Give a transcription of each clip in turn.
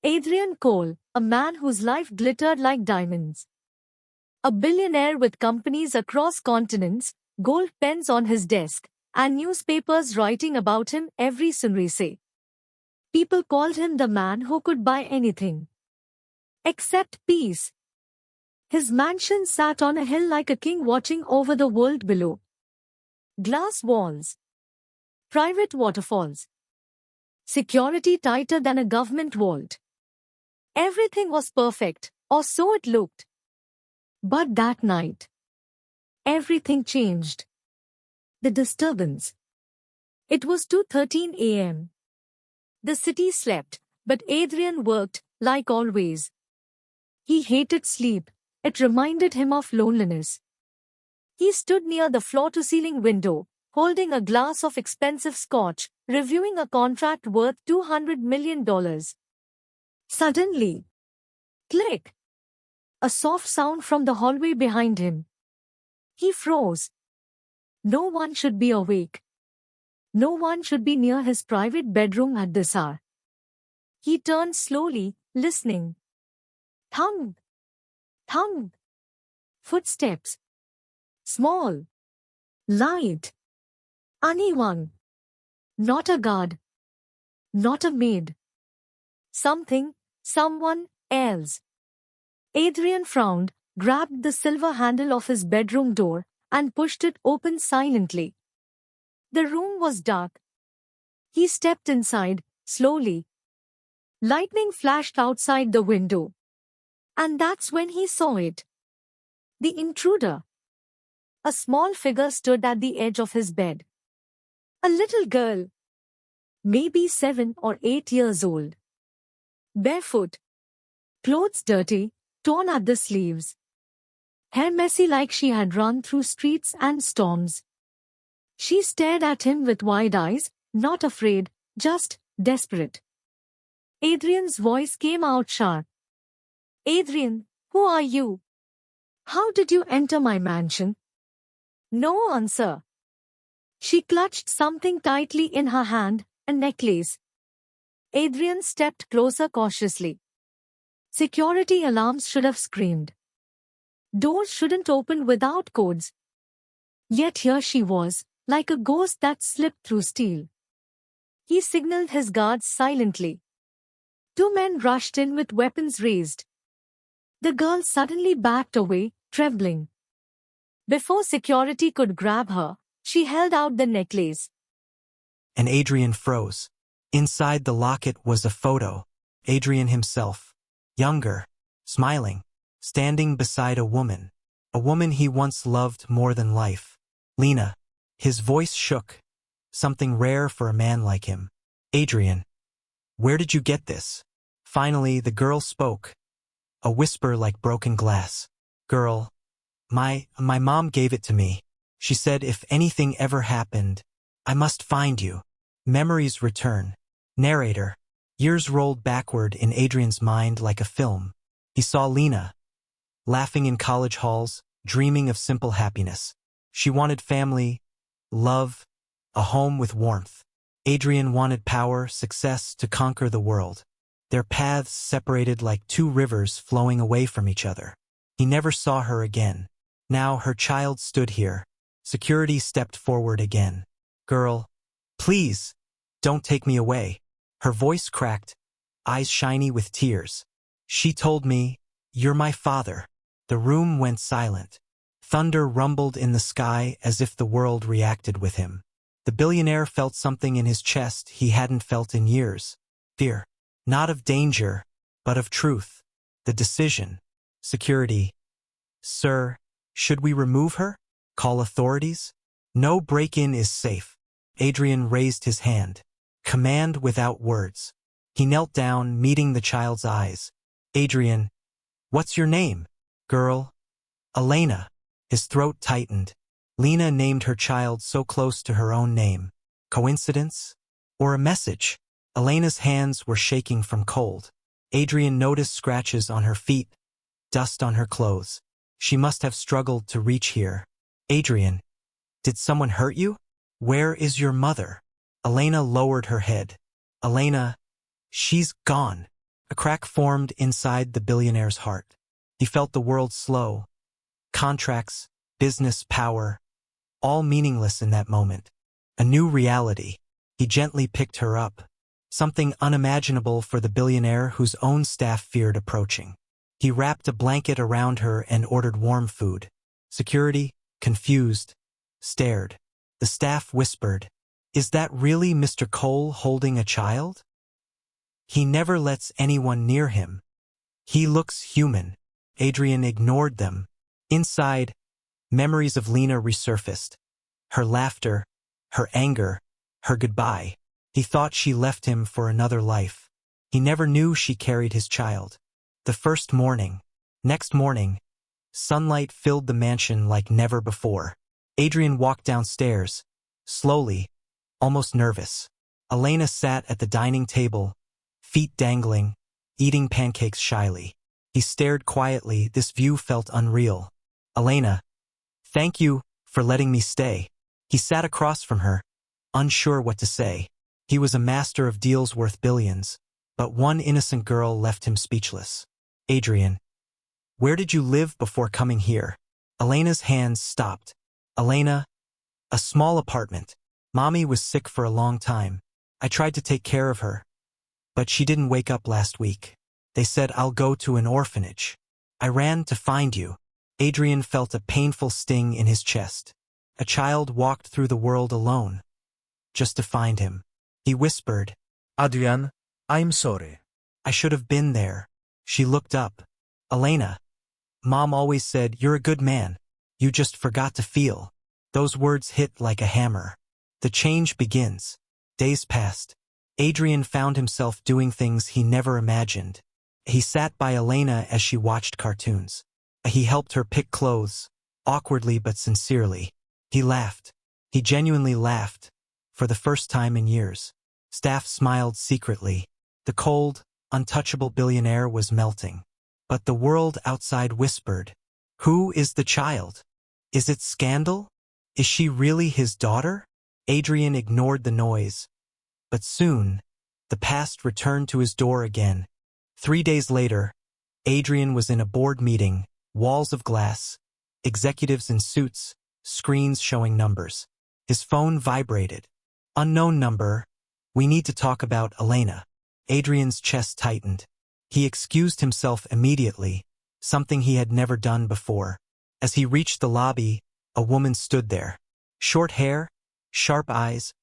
Adrian Cole, a man whose life glittered like diamonds. A billionaire with companies across continents, gold pens on his desk, and newspapers writing about him every sunrise. People called him the man who could buy anything except peace. His mansion sat on a hill like a king watching over the world below. Glass walls, private waterfalls, security tighter than a government vault. Everything was perfect, or so it looked. But that night, everything changed. The disturbance. It was 2:13 a.m. The city slept, but Adrian worked, like always. He hated sleep. It reminded him of loneliness. He stood near the floor-to-ceiling window, holding a glass of expensive scotch, reviewing a contract worth $200 million. Suddenly, click! A soft sound from the hallway behind him. He froze. No one should be awake. No one should be near his private bedroom at this hour. He turned slowly, listening. Thump! Thump! Footsteps. Small. Light. Anyone. Not a guard. Not a maid. Something, someone else. Adrian frowned, grabbed the silver handle of his bedroom door, and pushed it open silently. The room was dark. He stepped inside, slowly. Lightning flashed outside the window. And that's when he saw it. The intruder. A small figure stood at the edge of his bed. A little girl. Maybe 7 or 8 years old. Barefoot. Clothes dirty, torn at the sleeves. Hair messy like she had run through streets and storms. She stared at him with wide eyes, not afraid, just desperate. Adrian's voice came out sharp. Adrian, who are you? How did you enter my mansion? No answer. She clutched something tightly in her hand, a necklace. Adrian stepped closer cautiously. Security alarms should have screamed. Doors shouldn't open without codes. Yet here she was, like a ghost that slipped through steel. He signaled his guards silently. 2 men rushed in with weapons raised. The girl suddenly backed away, trembling. Before security could grab her, she held out the necklace. And Adrian froze. Inside the locket was a photo. Adrian himself. Younger. Smiling. Standing beside a woman he once loved more than life. Lena. His voice shook. Something rare for a man like him. Adrian. Where did you get this? Finally, the girl spoke. A whisper like broken glass. Girl. My mom gave it to me. She said if anything ever happened, I must find you. Memories return. Narrator. Years rolled backward in Adrian's mind like a film. He saw Lena. Laughing in college halls, dreaming of simple happiness. She wanted family, love, a home with warmth. Adrian wanted power, success to conquer the world. Their paths separated like 2 rivers flowing away from each other. He never saw her again. Now her child stood here. Security stepped forward again. Girl, please, don't take me away. Her voice cracked, eyes shiny with tears. She told me, you're my father. The room went silent. Thunder rumbled in the sky as if the world reacted with him. The billionaire felt something in his chest he hadn't felt in years. Fear. Not of danger, but of truth. The decision. Security. Sir, should we remove her? Call authorities? No break-in is safe. Adrian raised his hand. Command without words. He knelt down, meeting the child's eyes. Adrian, what's your name? Girl. Elena. His throat tightened. Lena named her child so close to her own name. Coincidence? Or a message? Elena's hands were shaking from cold. Adrian noticed scratches on her feet, dust on her clothes. She must have struggled to reach here. Adrian, did someone hurt you? Where is your mother? Elena lowered her head. Elena, she's gone. A crack formed inside the billionaire's heart. He felt the world slow. Contracts, business, power, all meaningless in that moment. A new reality. He gently picked her up. Something unimaginable for the billionaire whose own staff feared approaching. He wrapped a blanket around her and ordered warm food. Security, confused, stared. The staff whispered, "Is that really Mr. Cole holding a child? He never lets anyone near him. He looks human." Adrian ignored them. Inside, memories of Lena resurfaced. Her laughter, her anger, her goodbye. He thought she left him for another life. He never knew she carried his child. The first morning. Next morning, sunlight filled the mansion like never before. Adrian walked downstairs, slowly, almost nervous. Elena sat at the dining table, feet dangling, eating pancakes shyly. He stared quietly. This view felt unreal. "Elena, thank you for letting me stay." He sat across from her, unsure what to say. He was a master of deals worth billions, but one innocent girl left him speechless. "Adrian, where did you live before coming here?" Elena's hands stopped. "Elena, a small apartment. Mommy was sick for a long time. I tried to take care of her, but she didn't wake up last week. They said I'll go to an orphanage. I ran to find you." Adrian felt a painful sting in his chest. A child walked through the world alone, just to find him. He whispered, "Adrian, I'm sorry." "I should have been there." She looked up. "Elena, Mom always said you're a good man. You just forgot to feel." Those words hit like a hammer. The change begins. Days passed. Adrian found himself doing things he never imagined. He sat by Elena as she watched cartoons. He helped her pick clothes, awkwardly but sincerely. He laughed. He genuinely laughed, for the first time in years. Staff smiled secretly. The cold, untouchable billionaire was melting. But the world outside whispered, "Who is the child? Is it scandal? Is she really his daughter?" Adrian ignored the noise. But soon, the past returned to his door again. 3 days later, Adrian was in a board meeting, walls of glass, executives in suits, screens showing numbers. His phone vibrated. "Unknown number. We need to talk about Elena." Adrian's chest tightened. He excused himself immediately, something he had never done before. As he reached the lobby, a woman stood there. Short hair, sharp eyes,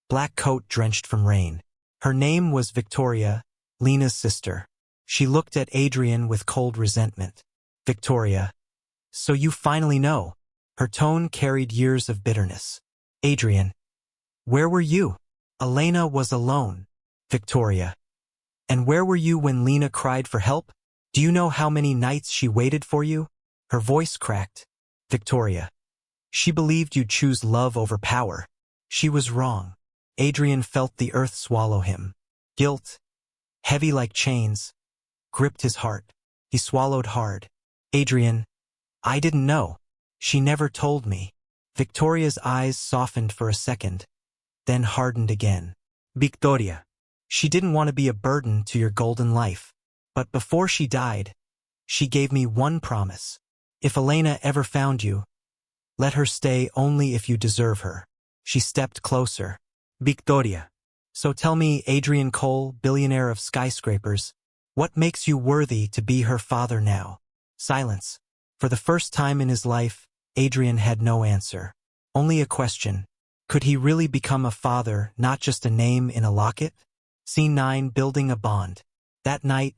black coat drenched from rain. Her name was Victoria, Lena's sister. She looked at Adrian with cold resentment. "Victoria, so you finally know." Her tone carried years of bitterness. "Adrian, where were you?" Elena was alone. "Victoria, and where were you when Lena cried for help? Do you know how many nights she waited for you?" Her voice cracked. "Victoria, she believed you'd choose love over power. She was wrong." Adrian felt the earth swallow him. Guilt, heavy like chains, gripped his heart. He swallowed hard. "Adrian, I didn't know. She never told me." Victoria's eyes softened for a second, then hardened again. "Victoria, she didn't want to be a burden to your golden life. But before she died, she gave me one promise. If Elena ever found you, let her stay only if you deserve her." She stepped closer. "Victoria, so tell me, Adrian Cole, billionaire of skyscrapers, what makes you worthy to be her father now?" Silence. For the first time in his life, Adrian had no answer. Only a question. Could he really become a father, not just a name in a locket? Scene 9, building a bond. That night,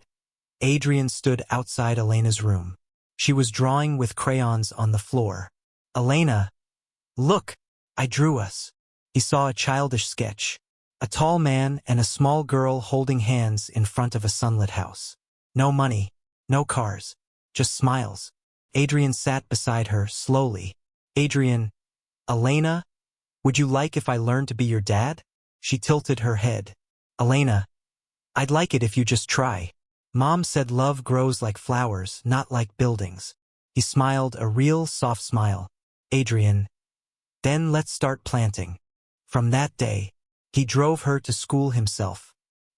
Adrian stood outside Elena's room. She was drawing with crayons on the floor. "Elena, look, I drew us." He saw a childish sketch. A tall man and a small girl holding hands in front of a sunlit house. No money, no cars, just smiles. Adrian sat beside her slowly. "Adrian, Elena, would you like if I learned to be your dad?" She tilted her head. "Elena, I'd like it if you just try. Mom said love grows like flowers, not like buildings." He smiled, a real soft smile. "Adrian, then let's start planting." From that day, he drove her to school himself,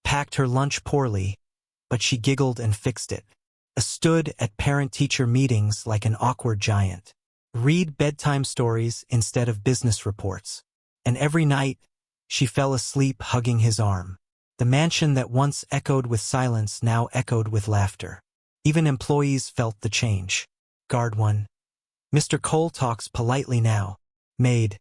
packed her lunch poorly, but she giggled and fixed it. Stood at parent-teacher meetings like an awkward giant. Read bedtime stories instead of business reports. And every night, she fell asleep hugging his arm. The mansion that once echoed with silence now echoed with laughter. Even employees felt the change. Guard 1. Mr. Cole talks politely now. Maid.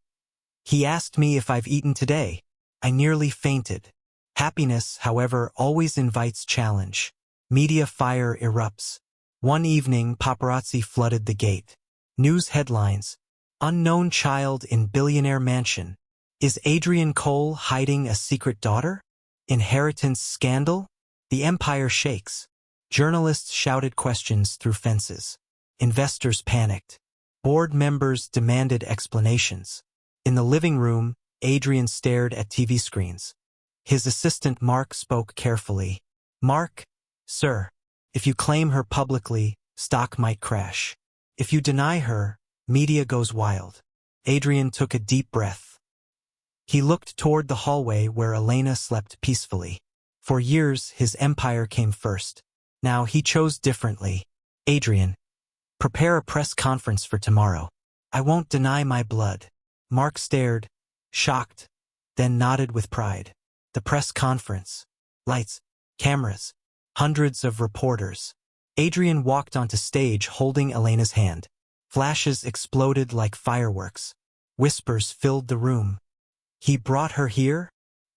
He asked me if I've eaten today. I nearly fainted. Happiness, however, always invites challenge. Media fire erupts. One evening, paparazzi flooded the gate. News headlines. Unknown child in billionaire mansion. Is Adrian Cole hiding a secret daughter? Inheritance scandal? The empire shakes. Journalists shouted questions through fences. Investors panicked. Board members demanded explanations. In the living room, Adrian stared at TV screens. His assistant Mark spoke carefully. Mark, sir, if you claim her publicly, stock might crash. If you deny her, media goes wild. Adrian took a deep breath. He looked toward the hallway where Elena slept peacefully. For years, his empire came first. Now he chose differently. Adrian, prepare a press conference for tomorrow. I won't deny my blood. Mark stared, shocked, then nodded with pride. The press conference. Lights, cameras, hundreds of reporters. Adrian walked onto stage holding Elena's hand. Flashes exploded like fireworks. Whispers filled the room. He brought her here?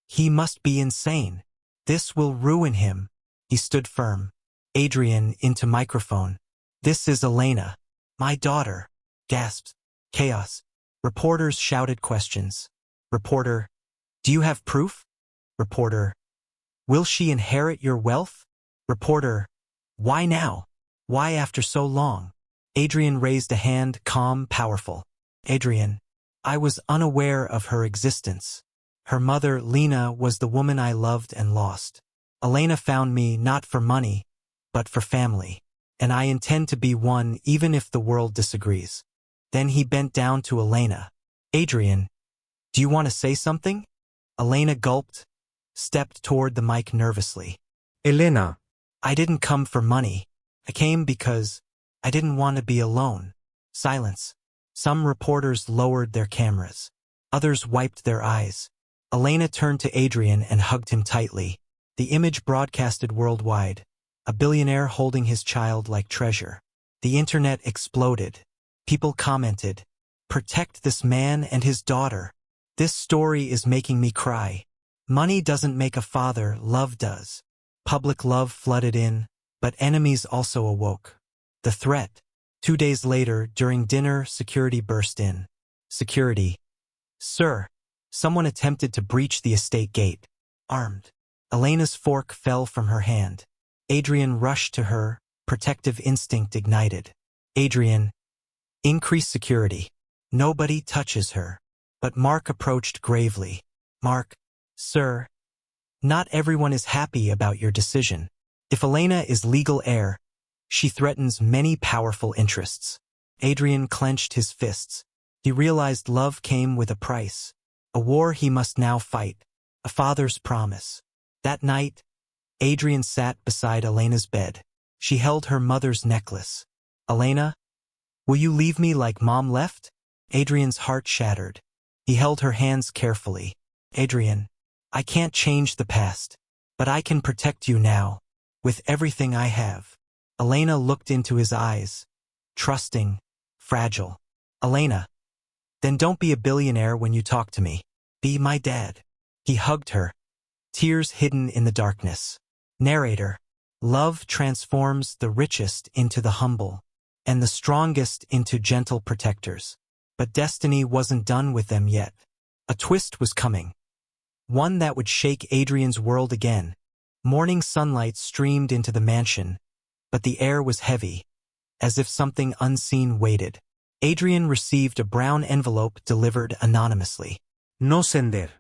He must be insane. This will ruin him. He stood firm. Adrian into microphone. This is Elena. My daughter. Gasped. Chaos. Reporters shouted questions. Reporter. Do you have proof? Reporter. Will she inherit your wealth? Reporter. Why now? Why after so long? Adrian raised a hand, calm, powerful. Adrian. I was unaware of her existence. Her mother, Lena, was the woman I loved and lost. Elena found me not for money, but for family. And I intend to be one even if the world disagrees. Then he bent down to Elena. Adrian, do you want to say something? Elena gulped, stepped toward the mic nervously. Elena. I didn't come for money. I came because I didn't want to be alone. Silence. Some reporters lowered their cameras. Others wiped their eyes. Elena turned to Adrian and hugged him tightly. The image broadcasted worldwide. A billionaire holding his child like treasure. The internet exploded. People commented, "Protect this man and his daughter. This story is making me cry. Money doesn't make a father, love does." Public love flooded in, but enemies also awoke. The threat. 2 days later, during dinner, security burst in. Security. Sir, someone attempted to breach the estate gate. Armed. Elena's fork fell from her hand. Adrian rushed to her, protective instinct ignited. Adrian. Increase security. Nobody touches her. But Mark approached gravely. Mark. Sir. Not everyone is happy about your decision. If Elena is legal heir, she threatens many powerful interests. Adrian clenched his fists. He realized love came with a price. A war he must now fight. A father's promise. That night, Adrian sat beside Elena's bed. She held her mother's necklace. Elena, will you leave me like Mom left? Adrian's heart shattered. He held her hands carefully. Adrian, I can't change the past, but I can protect you now, with everything I have. Elena looked into his eyes, trusting, fragile. Elena, then don't be a billionaire when you talk to me. Be my dad. He hugged her, tears hidden in the darkness. Narrator, love transforms the richest into the humble, and the strongest into gentle protectors. But destiny wasn't done with them yet. A twist was coming. One that would shake Adrian's world again. Morning sunlight streamed into the mansion, but the air was heavy, as if something unseen waited. Adrian received a brown envelope delivered anonymously. No sender.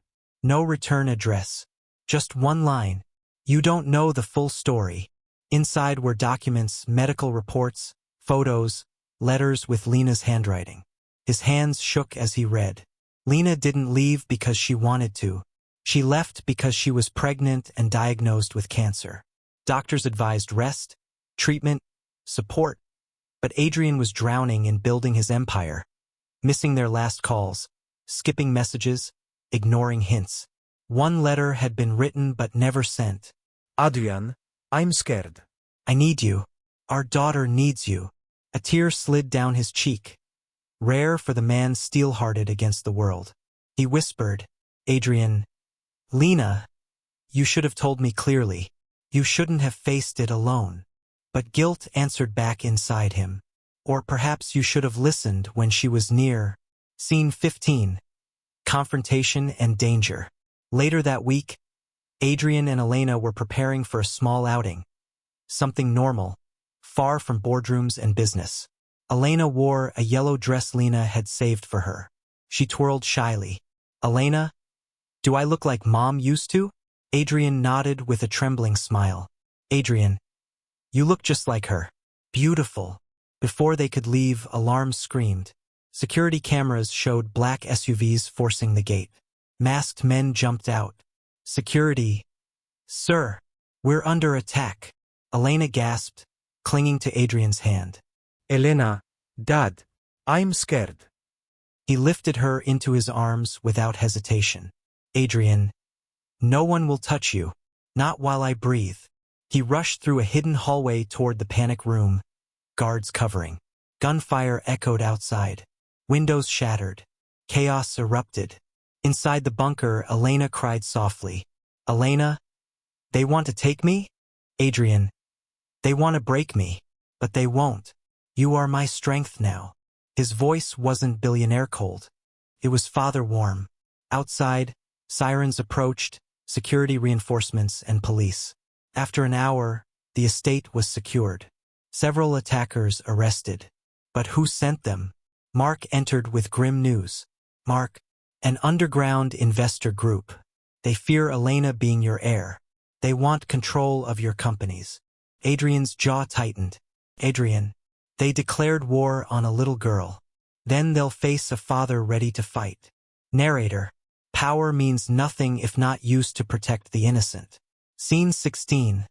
No return address. Just one line. You don't know the full story. Inside were documents, medical reports, photos, letters with Lena's handwriting. His hands shook as he read. Lena didn't leave because she wanted to. She left because she was pregnant and diagnosed with cancer. Doctors advised rest, treatment, support, but Adrian was drowning in building his empire, missing their last calls, skipping messages, ignoring hints. One letter had been written but never sent. Adrian, I'm scared. I need you. Our daughter needs you. A tear slid down his cheek, rare for the man steel-hearted against the world. He whispered, Adrian, Lena, you should have told me clearly. You shouldn't have faced it alone. But guilt answered back inside him. Or perhaps you should have listened when she was near. Scene 15. Confrontation and danger. Later that week, Adrian and Elena were preparing for a small outing. Something normal, far from boardrooms and business. Elena wore a yellow dress Lena had saved for her. She twirled shyly. Elena, do I look like Mom used to? Adrian nodded with a trembling smile. Adrian, you look just like her. Beautiful. Before they could leave, alarms screamed. Security cameras showed black SUVs forcing the gate. Masked men jumped out. Security. Sir, we're under attack. Elena gasped, clinging to Adrian's hand. Elena, Dad, I'm scared. He lifted her into his arms without hesitation. Adrian, no one will touch you. Not while I breathe. He rushed through a hidden hallway toward the panic room, guards covering. Gunfire echoed outside. Windows shattered. Chaos erupted. Inside the bunker, Elena cried softly. Elena, they want to take me? Adrian, they want to break me, but they won't. You are my strength now. His voice wasn't billionaire cold. It was father warm. Outside, sirens approached, security reinforcements and police. After an hour, the estate was secured. Several attackers arrested. But who sent them? Mark entered with grim news. Mark, an underground investor group. They fear Elena being your heir. They want control of your companies. Adrian's jaw tightened. Adrian, they declared war on a little girl. Then they'll face a father ready to fight. Narrator, power means nothing if not used to protect the innocent. Scene 16.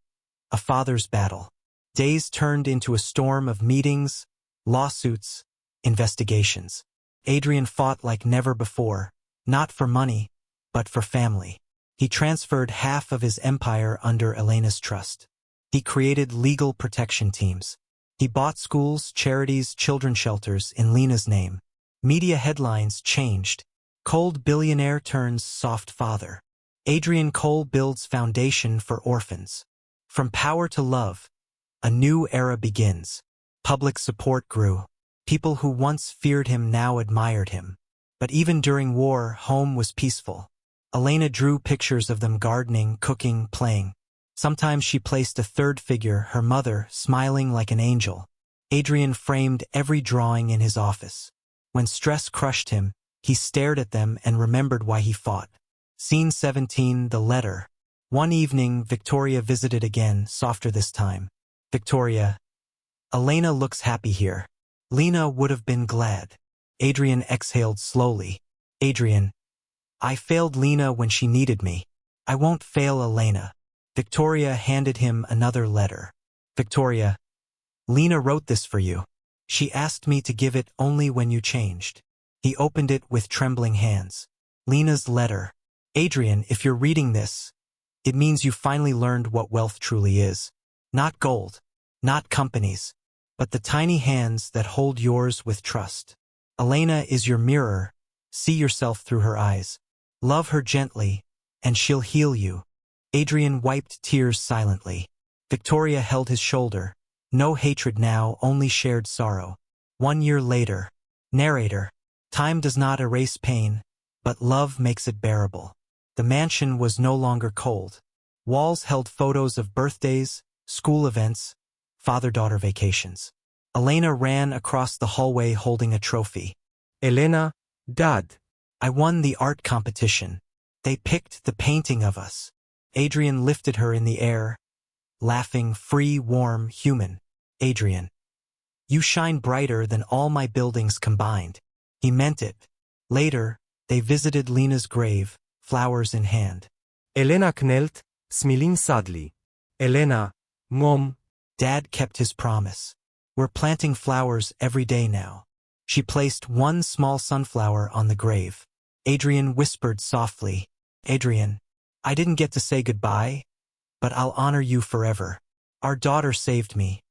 A father's battle. Days turned into a storm of meetings, lawsuits, investigations. Adrian fought like never before, not for money, but for family. He transferred half of his empire under Elena's trust. He created legal protection teams. He bought schools, charities, children's shelters in Lena's name. Media headlines changed. Cold billionaire turns soft father. Adrian Cole builds foundation for orphans. From power to love, a new era begins. Public support grew. People who once feared him now admired him. But even during war, home was peaceful. Elena drew pictures of them gardening, cooking, playing. Sometimes she placed a third figure, her mother, smiling like an angel. Adrian framed every drawing in his office. When stress crushed him, he stared at them and remembered why he fought. Scene 17, the letter. One evening, Victoria visited again, softer this time. Victoria, Elena looks happy here. Lena would have been glad. Adrian exhaled slowly. Adrian, I failed Lena when she needed me. I won't fail Elena. Victoria handed him another letter. Victoria, Lena wrote this for you. She asked me to give it only when you changed. He opened it with trembling hands. Lena's letter. Adrian, if you're reading this, it means you finally learned what wealth truly is. Not gold, not companies, but the tiny hands that hold yours with trust. Elena is your mirror. See yourself through her eyes. Love her gently, and she'll heal you. Adrian wiped tears silently. Victoria held his shoulder. No hatred now, only shared sorrow. 1 year later. Narrator. Time does not erase pain, but love makes it bearable. The mansion was no longer cold. Walls held photos of birthdays, school events, father-daughter vacations. Elena ran across the hallway holding a trophy. Elena, Dad. I won the art competition. They picked the painting of us. Adrian lifted her in the air, laughing, free, warm, human. Adrian, you shine brighter than all my buildings combined. He meant it. Later, they visited Lena's grave, flowers in hand. Elena knelt, smiling sadly. Elena, Mom, Dad kept his promise. We're planting flowers every day now. She placed one small sunflower on the grave. Adrian whispered softly, Adrian, I didn't get to say goodbye, but I'll honor you forever. Our daughter saved me,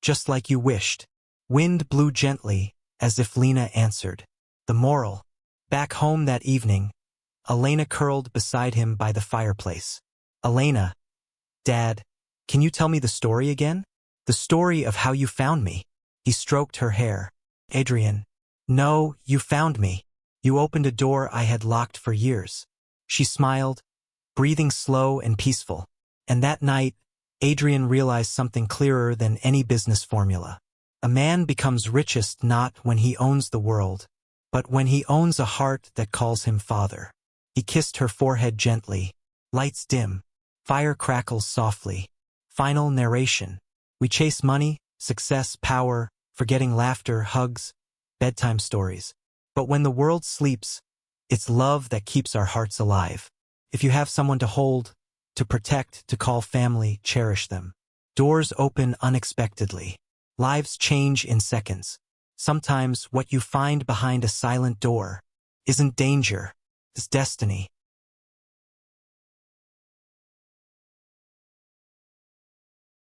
just like you wished. Wind blew gently, as if Lena answered. The moral. Back home that evening, Elena curled beside him by the fireplace. Elena, Dad, can you tell me the story again? The story of how you found me. He stroked her hair. Adrian, no, you found me. You opened a door I had locked for years. She smiled, breathing slow and peaceful. And that night, Adrian realized something clearer than any business formula. A man becomes richest not when he owns the world, but when he owns a heart that calls him father. He kissed her forehead gently. Lights dim. Fire crackles softly. Final narration. We chase money, success, power, forgetting laughter, hugs, bedtime stories. But when the world sleeps, it's love that keeps our hearts alive. If you have someone to hold, to protect, to call family, cherish them. Doors open unexpectedly. Lives change in seconds. Sometimes what you find behind a silent door isn't danger, it's destiny.